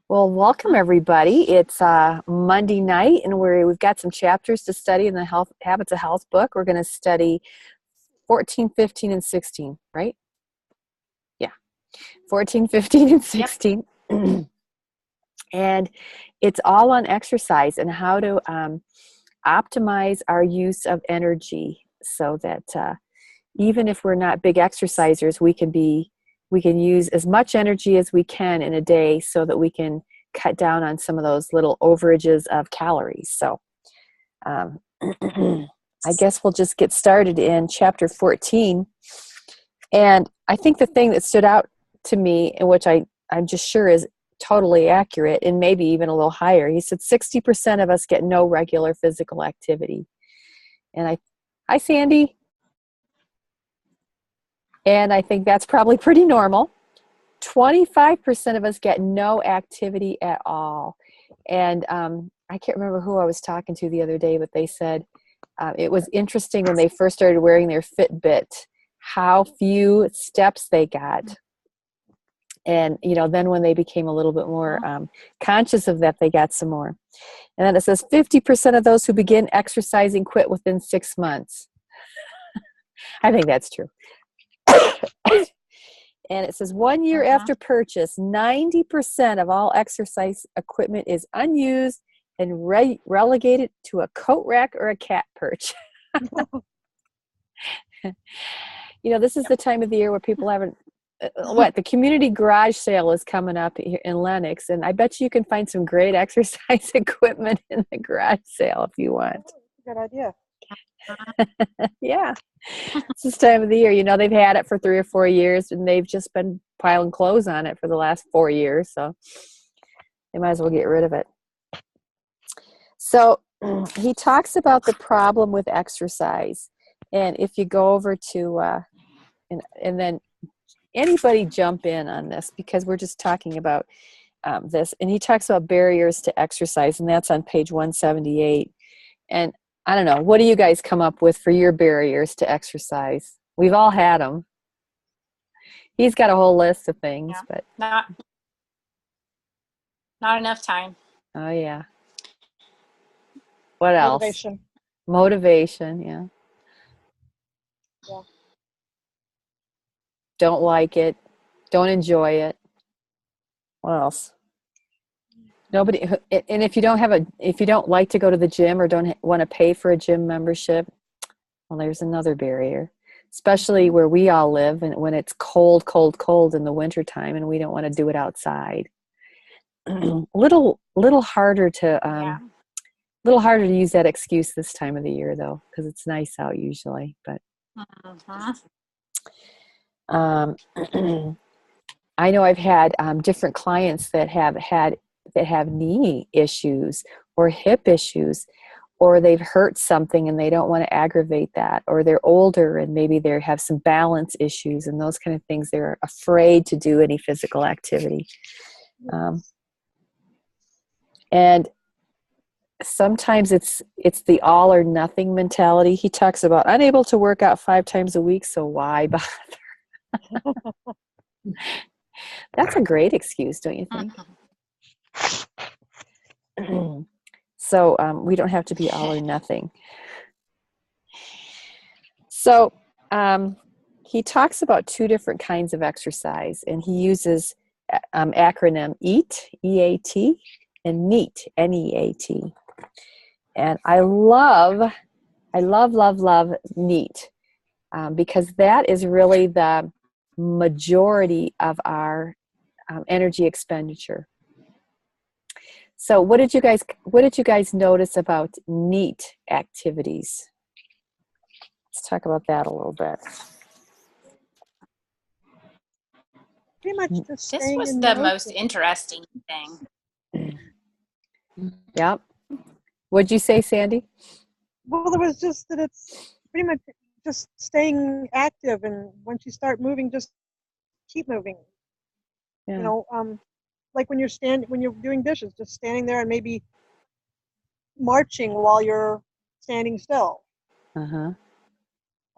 Well, welcome everybody. It's Monday night, and we've got some chapters to study in the Health Habits of Health book. We're going to study 14, 15, and 16, right? Yeah, 14, 15, and Yep. 16. And it's all on exercise and how to optimize our use of energy so that even if we're not big exercisers, we can use as much energy as we can in a day so that we can cut down on some of those little overages of calories. So I guess we'll just get started in chapter 14. And I think the thing that stood out to me, and which I'm just sure is totally accurate and maybe even a little higher, he said 60% of us get no regular physical activity. And hi Sandy. And I think that's probably pretty normal. 25% of us get no activity at all. And I can't remember who I was talking to the other day, but they said it was interesting when they first started wearing their Fitbit, how few steps they got. And, then when they became a little bit more conscious of that, they got some more. And then it says 50% of those who begin exercising quit within 6 months. I think that's true. And it says 1 year after purchase, 90% of all exercise equipment is unused and relegated to a coat rack or a cat perch. This is the time of the year where people haven't, the community garage sale is coming up here in Lenox, and I bet you can find some great exercise equipment in the garage sale if you want. Good idea. Yeah. It's this time of the year. They've had it for 3 or 4 years, and they've just been piling clothes on it for the last 4 years, so they might as well get rid of it. So he talks about the problem with exercise. And if you go over to, and then anybody jump in on this, because we're just talking about this. And he talks about barriers to exercise, and that's on page 178. And I don't know, what do you guys come up with for your barriers to exercise? We've all had them. He's got a whole list of things, but not enough time. Oh yeah. What else? Motivation, yeah. Yeah. Don't like it. Don't enjoy it. What else? Nobody. And if you don't like to go to the gym or don't want to pay for a gym membership, well, there's another barrier. Especially where we all live, and when it's cold in the wintertime, and we don't want to do it outside. little harder to little harder to use that excuse this time of the year, though, because it's nice out usually. But I know I've had different clients that have knee issues or hip issues, or they've hurt something and they don't want to aggravate that, or they're older and maybe they have some balance issues and those kind of things. They're afraid to do any physical activity. And sometimes it's the all or nothing mentality. He talks about unable to work out 5 times a week, so why bother? That's a great excuse, don't you think? So we don't have to be all or nothing. So he talks about 2 different kinds of exercise, and he uses acronym EAT, E-A-T, and NEAT, N-E-A-T. And I love NEAT because that is really the majority of our energy expenditure. So what did you guys notice about NEAT activities? Let's talk about that a little bit. Pretty much just this was the most interesting thing. Yep. What'd you say, Sandy? Well, it was just that it's pretty much just staying active, and once you start moving, just keep moving. Yeah. Like when you're doing dishes, just standing there and maybe marching while you're standing still. I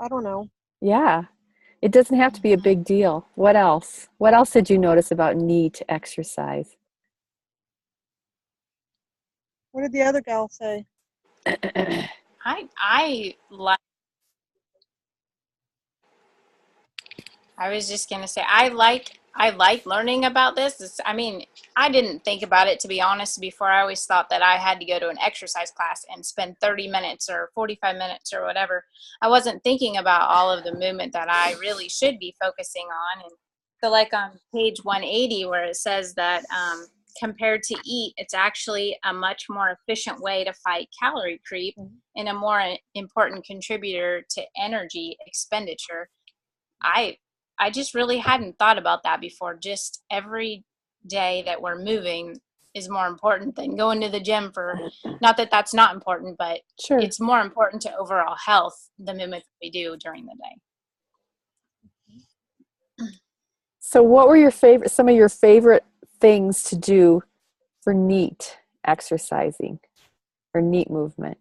don't know. Yeah. It doesn't have to be a big deal. What else? What else did you notice about NEAT exercise? What did the other gal say? I like. I was just gonna say I like learning about this. I mean, I didn't think about it, to be honest, before. I always thought that I had to go to an exercise class and spend 30 minutes or 45 minutes or whatever. I wasn't thinking about all of the movement that I really should be focusing on. And so, like on page 180, where it says that compared to eat, it's actually a much more efficient way to fight calorie creep and a more important contributor to energy expenditure. I just really hadn't thought about that before. Just every day that we're moving is more important than going to the gym for, not that that's not important, but Sure. it's more important to overall health, the movement that we do during the day. So what were some of your favorite things to do for neat exercising or neat movement?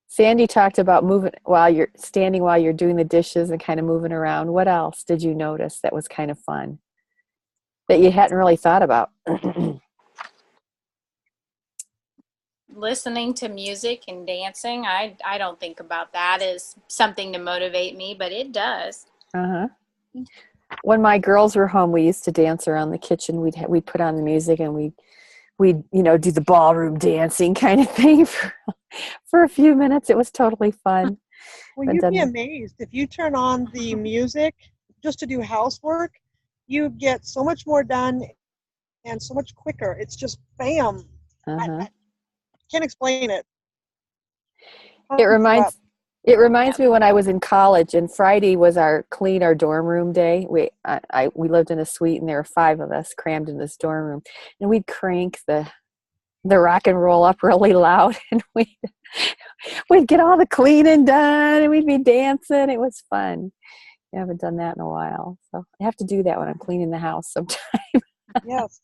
Sandy talked about moving while you're standing, while you're doing the dishes and kind of moving around. What else did you notice that was kind of fun that you hadn't really thought about? Listening to music and dancing, I don't think about that as something to motivate me, but it does. Uh-huh. When my girls were home, we used to dance around the kitchen. We'd put on the music and we'd do the ballroom dancing kind of thing for a few minutes. It was totally fun. Well, you'd be amazed if you turn on the music just to do housework. You get so much more done and so much quicker. It's just bam. I can't explain it. It reminds me when I was in college, and Friday was our dorm room day. We lived in a suite, and there were 5 of us crammed in this dorm room, and we'd crank the rock and roll up really loud, and we'd get all the cleaning done, and we'd be dancing. It was fun. I haven't done that in a while, so I have to do that when I'm cleaning the house sometime. Yes.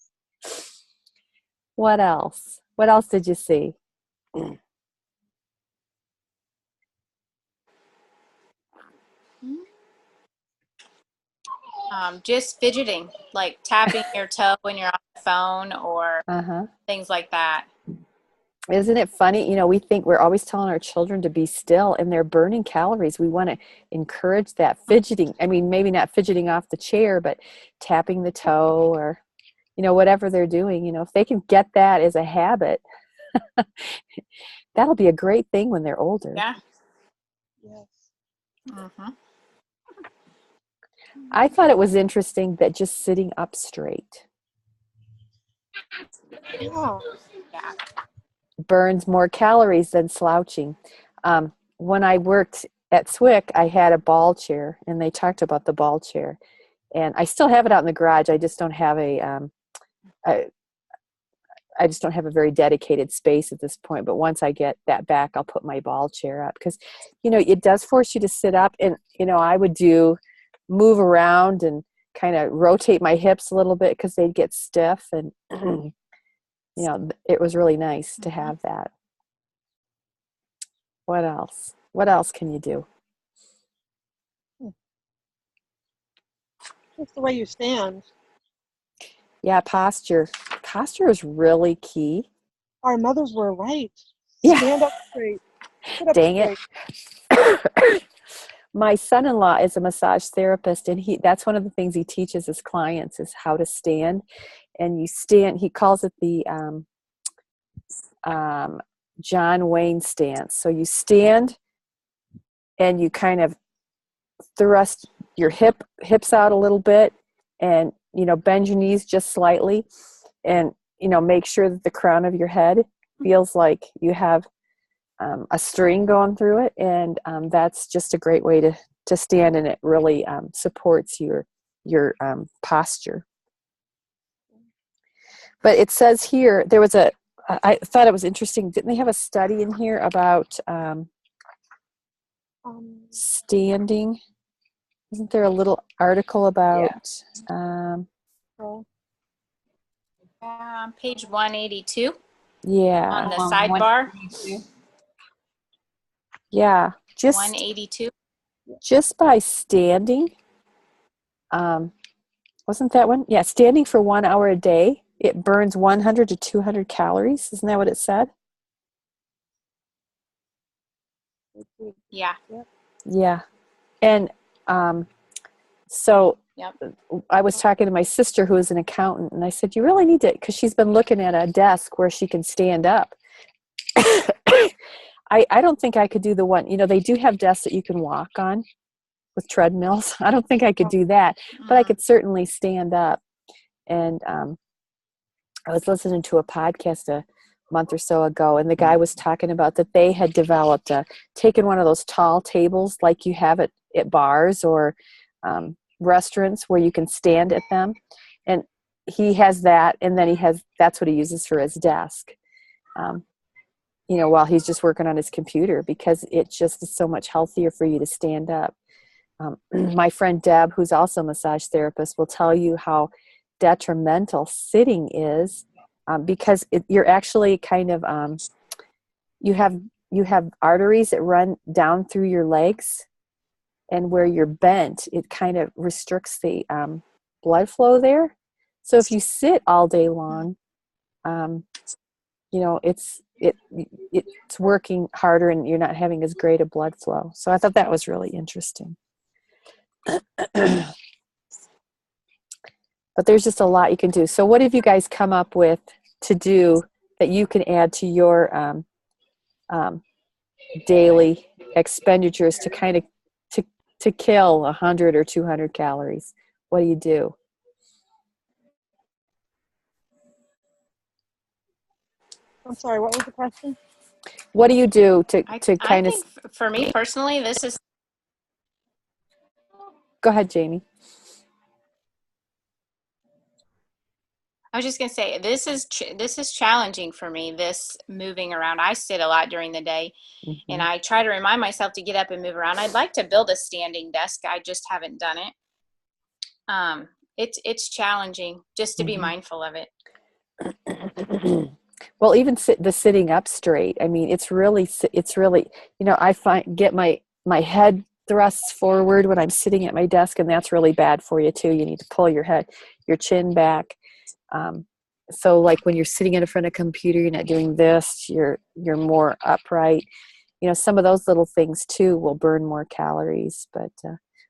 What else? What else did you see? Just fidgeting, like tapping your toe when you're on the phone or things like that. Isn't it funny? We think we're always telling our children to be still, and they're burning calories. We want to encourage that fidgeting. I mean, maybe not fidgeting off the chair, but tapping the toe or, whatever they're doing. If they can get that as a habit, that'll be a great thing when they're older. Yeah. Yes. Mm-hmm. I thought it was interesting that just sitting up straight burns more calories than slouching. When I worked at SWIC, I had a ball chair, and they talked about the ball chair. And I still have it out in the garage. I just don't have I just don't have a very dedicated space at this point. But once I get that back, I'll put my ball chair up because, it does force you to sit up. And, I would move around and kind of rotate my hips a little bit because they'd get stiff. And, it was really nice to have that. What else? What else can you do? Just the way you stand. Yeah, posture. Posture is really key. Our mothers were right. Yeah. Stand up straight. Sit up Dang straight. it. My son-in-law is a massage therapist, and that's one of the things he teaches his clients is how to stand. And you stand, he calls it the John Wayne stance. So you stand and you kind of thrust your hips out a little bit and, bend your knees just slightly and, make sure that the crown of your head feels like you have a string going through it. And that's just a great way to stand, and it really supports your posture. But it says here, I thought it was interesting. Didn't they have a study in here about standing? Isn't there a little article about? Page 182. Yeah. On the sidebar. Yeah. Just 182. Just by standing. Wasn't that one? Yeah, standing for 1 hour a day it burns 100 to 200 calories. Isn't that what it said? Yeah. Yeah. And so Yep. I was talking to my sister who is an accountant, and I said, you really need to, because she's been looking at a desk where she can stand up. I don't think I could do the one, they do have desks that you can walk on with treadmills. I don't think I could do that, but I could certainly stand up. And I was listening to a podcast a month or so ago, and the guy was talking about that they had developed taken one of those tall tables like you have at bars or restaurants where you can stand at them, and he has that, and then that's what he uses for his desk, while he's just working on his computer, because it just is so much healthier for you to stand up. My friend Deb, who's also a massage therapist, will tell you how detrimental sitting is, because you're actually kind of you have arteries that run down through your legs, and where you're bent, it kind of restricts the blood flow there. So if you sit all day long, it's working harder, and you're not having as great a blood flow. So I thought that was really interesting. But there's just a lot you can do. So what have you guys come up with to do that you can add to your daily expenditures to kind of to kill 100 or 200 calories? What do you do? I'm sorry, what was the question? What do you do to I kind of... think for me personally, this is... Go ahead, Jamie. I was just going to say, this is challenging for me, this moving around. I sit a lot during the day, and I try to remind myself to get up and move around. I'd like to build a standing desk. I just haven't done it. It's challenging just to be mindful of it. Well, even the sitting up straight. I mean, it's really, I get my head thrusts forward when I'm sitting at my desk, and that's really bad for you too. You need to pull your chin back. So like when you're sitting in front of a computer, you're not doing this, you're more upright. Some of those little things too will burn more calories, but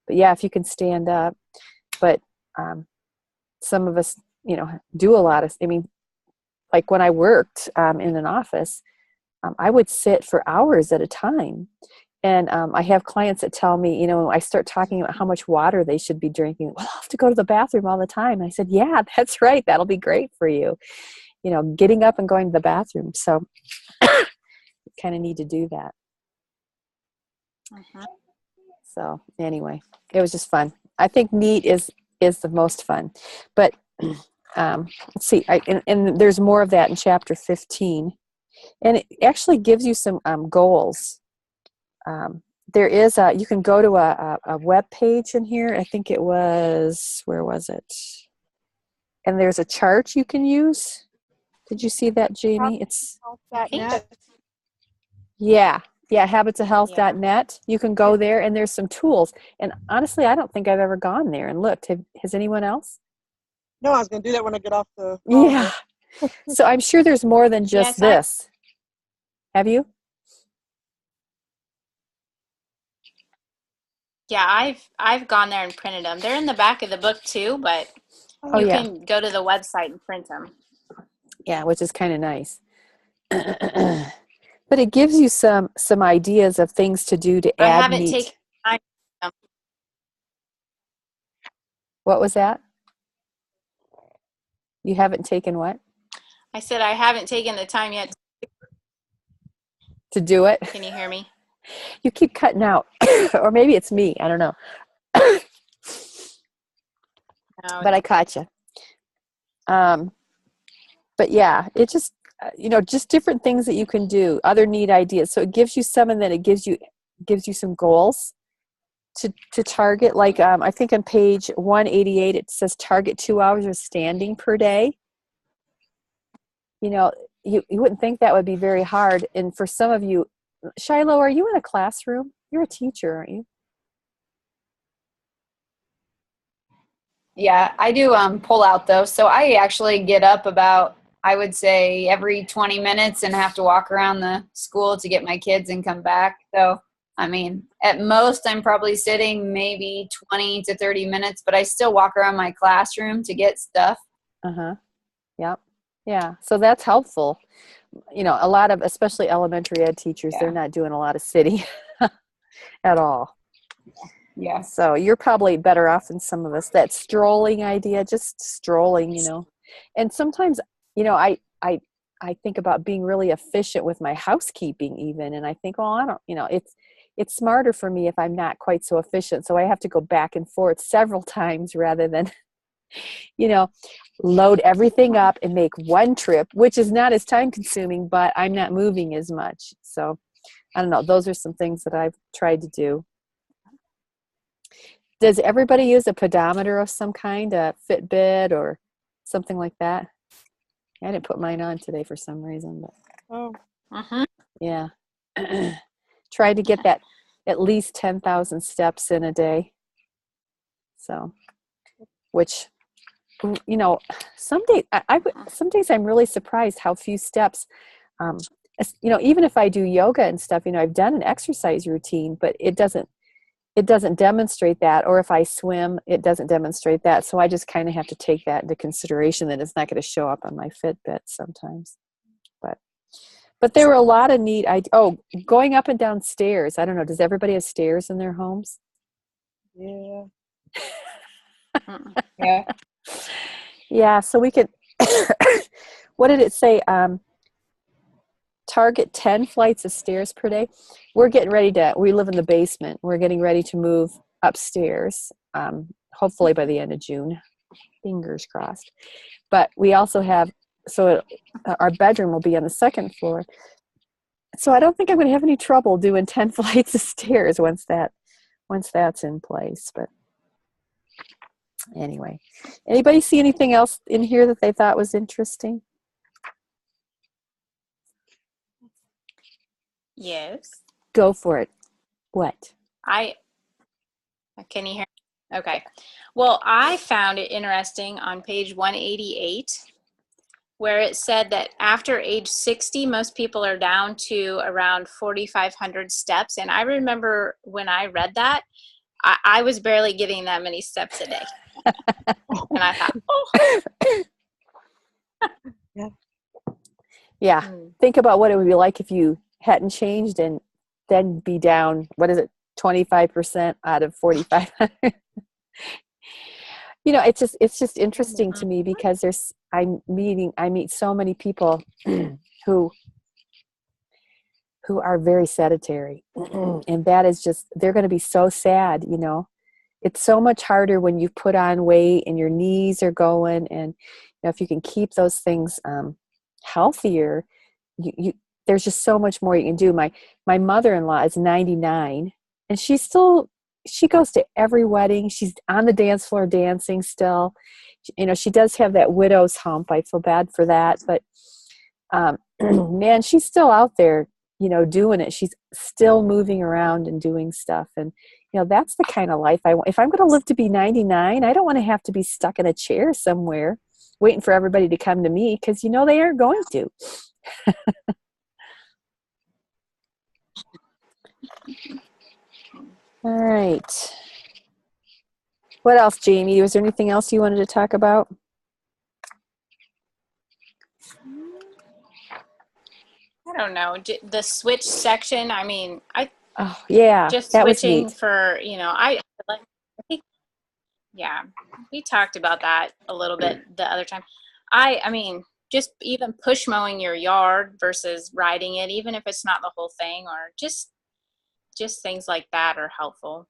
yeah, if you can stand up. But some of us, do a lot of, like when I worked in an office, I would sit for hours at a time. And I have clients that tell me, I start talking about how much water they should be drinking. Well, I'll have to go to the bathroom all the time. And I said, yeah, that's right. That'll be great for you. Getting up and going to the bathroom. So you kind of need to do that. So anyway, it was just fun. I think NEAT is the most fun. But let's see. And there's more of that in chapter 15. And it actually gives you some goals. There is you can go to a web page in here. I think it was, where was it? And there's a chart you can use. Did you see that, Jamie? It's habitsofhealth.net. You can go there, and there's some tools. And honestly, I don't think I've ever gone there and looked. Has anyone else? No, I was going to do that when I get off the call. Yeah. So I'm sure there's more than just this. Have you? Yeah, I've gone there and printed them. They're in the back of the book too, but you can go to the website and print them. Yeah, which is kind of nice. But it gives you some ideas of things to do to add I haven't meat. taken time. What was that? You haven't taken what? I said I haven't taken the time yet to do it. Can you hear me? You keep cutting out. Or maybe it's me. I don't know. No, but I caught you. But yeah, it just, just different things that you can do, other neat ideas. So it gives you some, and then it gives you some goals to target. Like I think on page 188, it says target 2 hours of standing per day. You wouldn't think that would be very hard. And for some of you, Shiloh, are you in a classroom? You're a teacher, aren't you? Yeah, I do pull out though. So I actually get up about, I would say, every 20 minutes and have to walk around the school to get my kids and come back. So, I mean, at most I'm probably sitting maybe 20 to 30 minutes, but I still walk around my classroom to get stuff. Uh-huh. Yep. Yeah. So that's helpful. You know, a lot of, especially elementary ed teachers, they're Yeah. not doing a lot of sitting at all. Yeah. So you're probably better off than some of us. That strolling idea, just strolling, you know. And sometimes, you know, I think about being really efficient with my housekeeping even, and I think, well, I don't, you know, it's smarter for me if I'm not quite so efficient. So I have to go back and forth several times rather than, you know, load everything up and make one trip, which is not as time consuming, but I'm not moving as much. So I don't know. Those are some things that I've tried to do. Does everybody use a pedometer of some kind, a Fitbit or something like that? I didn't put mine on today for some reason, but Oh, yeah. Try to get that at least 10,000 steps in a day. So, which, you know, some days I'm really surprised how few steps, you know, even if I do yoga and stuff, you know, I've done an exercise routine, but it doesn't demonstrate that. Or if I swim, it doesn't demonstrate that. So I just kind of have to take that into consideration that it's not going to show up on my Fitbit sometimes. But there were a lot of neat, going up and down stairs. I don't know. Does everybody have stairs in their homes? yeah. Yeah. Yeah. So we could, what did it say? Target 10 flights of stairs per day. We live in the basement. We're getting ready to move upstairs, hopefully by the end of June. Fingers crossed. But we also have, our bedroom will be on the second floor. So I don't think I'm going to have any trouble doing 10 flights of stairs once that's in place. But anyway, anybody see anything else in here that they thought was interesting? Yes. Go for it. What? Can you hear? Okay. Well, I found it interesting on page 188 where it said that after age 60, most people are down to around 4,500 steps. And I remember when I read that, I was barely getting that many steps a day. And I thought, Yeah. Yeah. Think about what it would be like if you hadn't changed and then be down, 25% out of 4,500. You know, it's just interesting to me because I meet so many people who are very sedentary. And that is just, they're going to be so sad, you know. It's so much harder when you put on weight and your knees are going, and you know, if you can keep those things healthier, there's just so much more you can do. My mother-in-law is 99, and she goes to every wedding. She's on the dance floor dancing still. You know, she does have that widow's hump. I feel bad for that, but man, she's still out there, you know, doing it. She's still moving around and doing stuff. And, you know, that's the kind of life I want. If I'm going to live to be 99, I don't want to have to be stuck in a chair somewhere waiting for everybody to come to me, because, you know, they aren't going to. All right. What else, Jamie? Was there anything else you wanted to talk about? I don't know. The switch section, I mean, Oh, yeah. just that was switching neat. for, you know, I think, yeah, we talked about that a little bit the other time. I mean, just even push mowing your yard versus riding it, even if it's not the whole thing, or just things like that are helpful.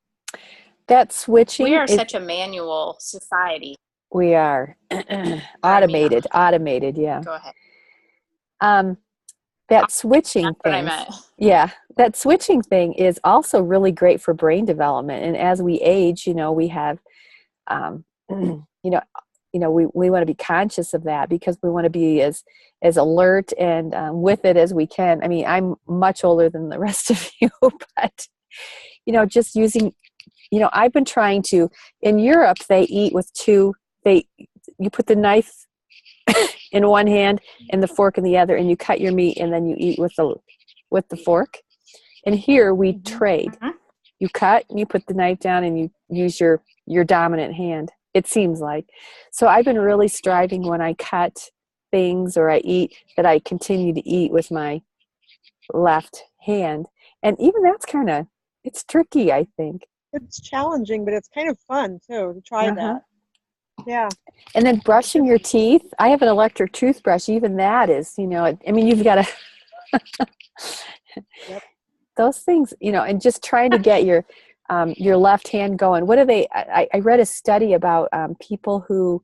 That switching. We are such a manual society. We are. Automated, yeah. Go ahead. That switching That's thing. what I meant. Yeah, that switching thing is also really great for brain development. And as we age, you know, we have, you know, we want to be conscious of that, because we want to be as alert and with it as we can. I mean, I'm much older than the rest of you, but, you know, just using I've been trying to, in Europe, they eat with you put the knife in one hand and the fork in the other, and you cut your meat, and then you eat with the fork. And here we trade. You cut and you put the knife down and you use your dominant hand, it seems like. So I've been really striving when I cut things or I eat that I continue to eat with my left hand. And even that's it's tricky, I think. It's challenging, but it's kind of fun too to try that. Yeah. And then brushing your teeth. I have an electric toothbrush. Even that is, you've got to Yep. those things, and just trying to get your left hand going. What are they? I read a study about people who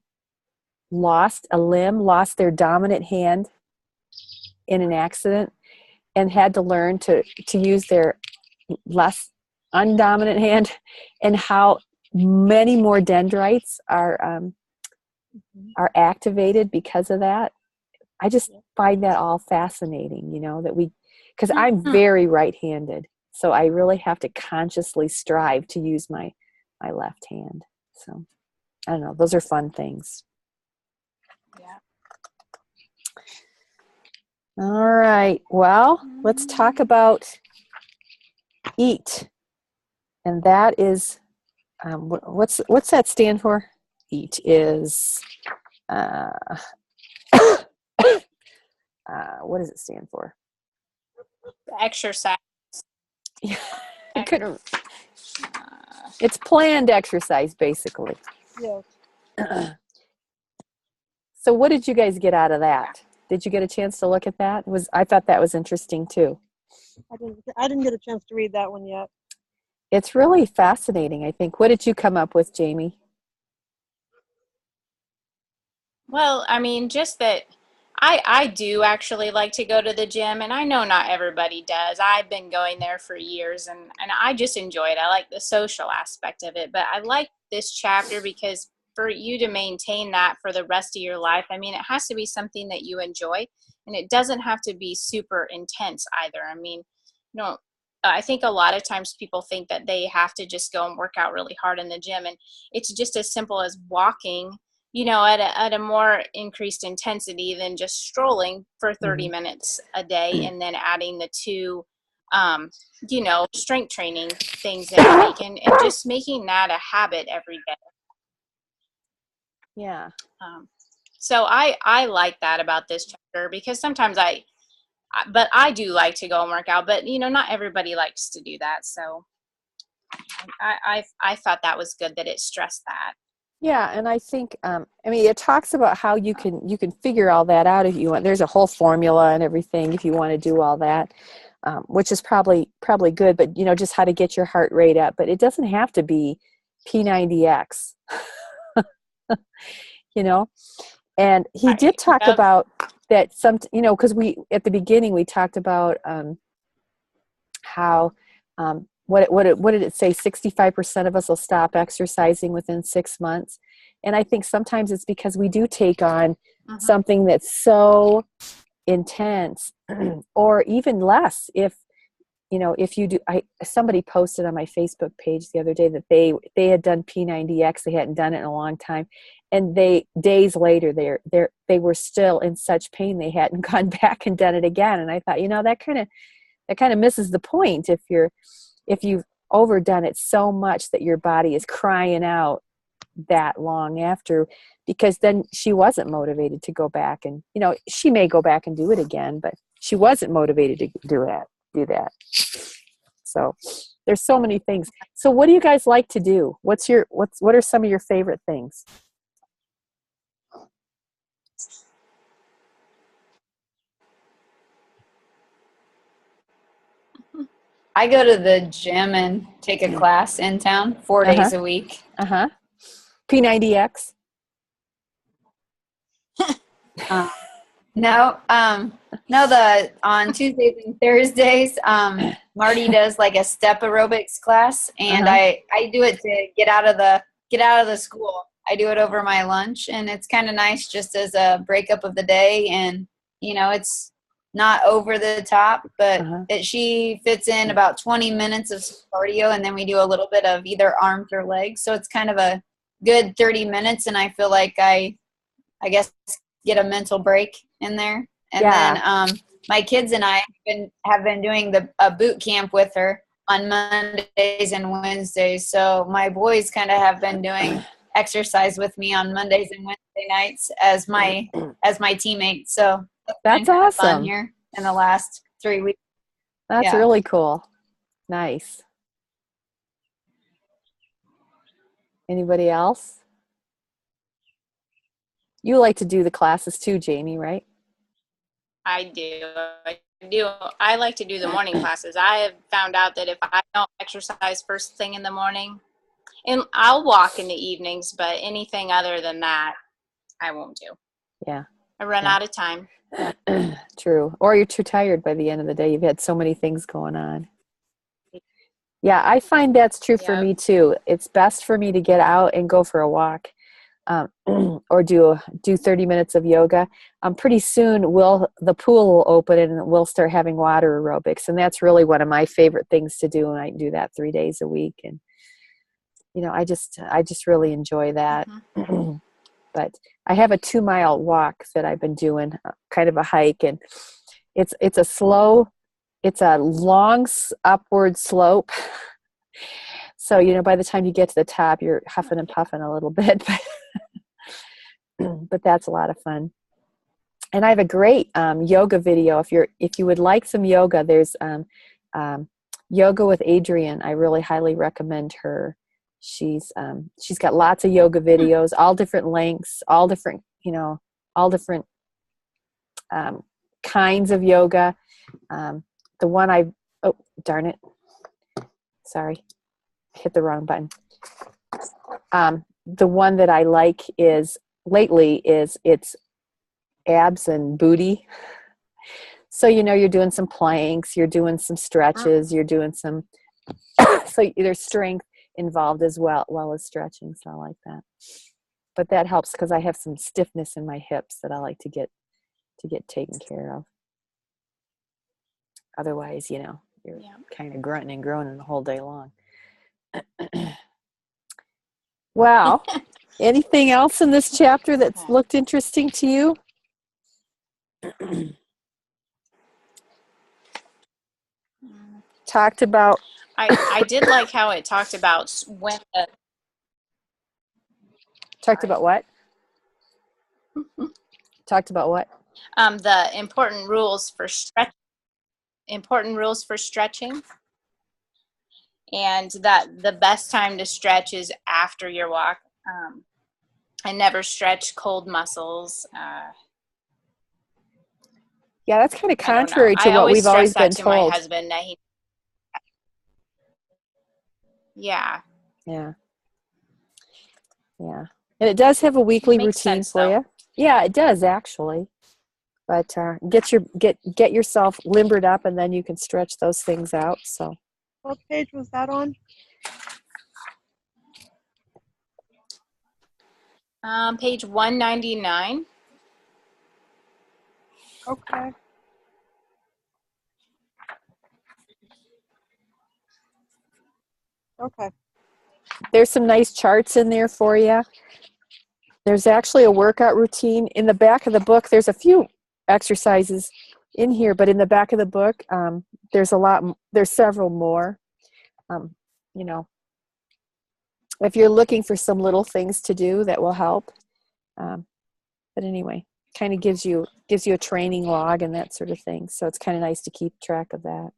lost their dominant hand in an accident and had to learn to use their less undominant hand, and how many more dendrites are activated because of that. I just find that all fascinating, because I'm very right-handed, so I really have to consciously strive to use my left hand. So I don't know. Those are fun things. Yeah. All right. Well, let's talk about EAT. And that is, what's that stand for? EAT is, what does it stand for? Exercise. Yeah, I couldn't. It's planned exercise, basically. Yes. So what did you guys get out of that? Did you get a chance to look at that? I thought that was interesting too. I didn't get a chance to read that one yet. It's really fascinating, I think. What did you come up with, Jamie? Well, just that I do actually like to go to the gym, and I know not everybody does. I've been going there for years, and I just enjoy it. I like the social aspect of it, but I like this chapter because for you to maintain that for the rest of your life, it has to be something that you enjoy, and it doesn't have to be super intense either. I think a lot of times people think that they have to just go and work out really hard in the gym, and it's just as simple as walking, at a more increased intensity than just strolling for 30 minutes a day, and then adding the two, strength training things that week, and just making that a habit every day. Yeah. So I like that about this chapter, because sometimes but I do like to go and work out, but not everybody likes to do that. So I thought that was good that it stressed that. Yeah, and I think it talks about how you can figure all that out if you want. There's a whole formula and everything if you want to do all that, which is probably good. But just how to get your heart rate up. But it doesn't have to be P90X. And he did talk about that because we at the beginning we talked about how what did it say? 65% of us will stop exercising within 6 months, and I think sometimes it's because we do take on something that's so intense, or even less. If you do, somebody posted on my Facebook page the other day that they had done P90X, they hadn't done it in a long time, and days later they were still in such pain they hadn't gone back and done it again. And I thought, that kind of misses the point if you've overdone it so much that your body is crying out that long after, because then she wasn't motivated to go back, and she may go back and do it again, but she wasn't motivated to do that. So there's so many things. So what do you guys like to do? What are some of your favorite things? I go to the gym and take a class in town 4 days a week. P90X? No, on Tuesdays and Thursdays, Marty does like a step aerobics class, and I do it to get out of the school. I do it over my lunch, and it's kind of nice just as a breakup of the day. And it's not over the top, but Uh-huh. she fits in about 20 minutes of cardio, and then we do a little bit of either arms or legs. So it's kind of a good 30 minutes, and I feel like I guess get a mental break in there. And Yeah. then my kids and I have been doing a boot camp with her on Mondays and Wednesdays. So my boys kind of have been doing exercise with me on Mondays and Wednesday nights as my teammates. So That's been kind of fun awesome. here in the last 3 weeks. That's Yeah. really cool. Nice. Anybody else? You like to do the classes too, Jamie, right? I do. I like to do the morning classes. I have found out that if I don't exercise first thing in the morning, and I'll walk in the evenings, but anything other than that, I won't do. Yeah. I run out of time. True. Or you're too tired by the end of the day. You've had so many things going on. Yeah, I find that's true for Yep. me too. It's best for me to get out and go for a walk, or do 30 minutes of yoga. Pretty soon the pool will open and we'll start having water aerobics, and that's really one of my favorite things to do. And I do that 3 days a week, and I just really enjoy that. Mm-hmm. But I have a 2-mile walk that I've been doing, kind of a hike, and it's a long upward slope. So, by the time you get to the top, you're huffing and puffing a little bit, but that's a lot of fun. And I have a great yoga video. If you would like some yoga, there's Yoga with Adriene. I really highly recommend her. She's got lots of yoga videos, all different lengths, all different kinds of yoga. The one oh, darn it. Sorry. Hit the wrong button. The one that I like lately is it's abs and booty. So, you're doing some planks, you're doing some stretches, you're doing some, so there's strength involved as well as stretching. So I like that. But that helps because I have some stiffness in my hips that I like to get taken care of. Otherwise, you're kind of grunting and groaning the whole day long. Well, anything else in this chapter that's looked interesting to you? Talked about. I did like how it talked about when Talked about what? Talked about what? The important rules for stretching, and that the best time to stretch is after your walk. I never stretch cold muscles. Yeah, that's kind of contrary to what we've always been told. My husband that Yeah. And it does have a weekly routine sense, for though. you. Yeah, it does actually. But get yourself limbered up, and then you can stretch those things out. So. What page was that on? Page 199. Okay. Okay. There's some nice charts in there for you. There's actually a workout routine in the back of the book. There's a few exercises in here, but in the back of the book, there's several more. If you're looking for some little things to do, that will help. But anyway, kind of gives you a training log and that sort of thing. So it's kind of nice to keep track of that.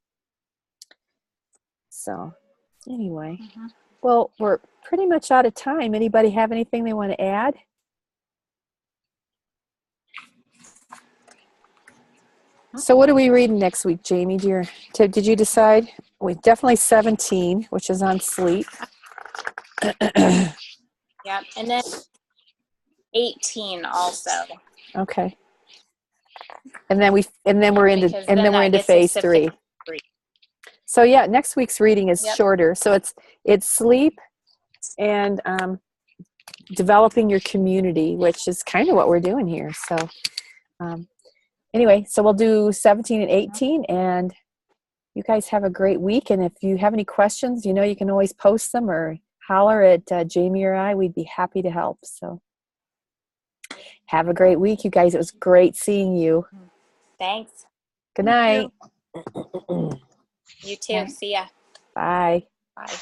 So anyway, well, we're pretty much out of time. Anybody have anything they want to add? So what are we reading next week, Jamie? Did you decide? We definitely 17, which is on sleep. Yep, and then 18 also. Okay. And then we're into phase 3. So yeah, next week's reading is shorter. So it's sleep and developing your community, which is kind of what we're doing here. So anyway, so we'll do 17 and 18, and you guys have a great week. And if you have any questions, you know, you can always post them or holler at Jamie or I. We'd be happy to help. So have a great week, you guys. It was great seeing you. Thanks. Good night. You too. See ya. Bye. Bye.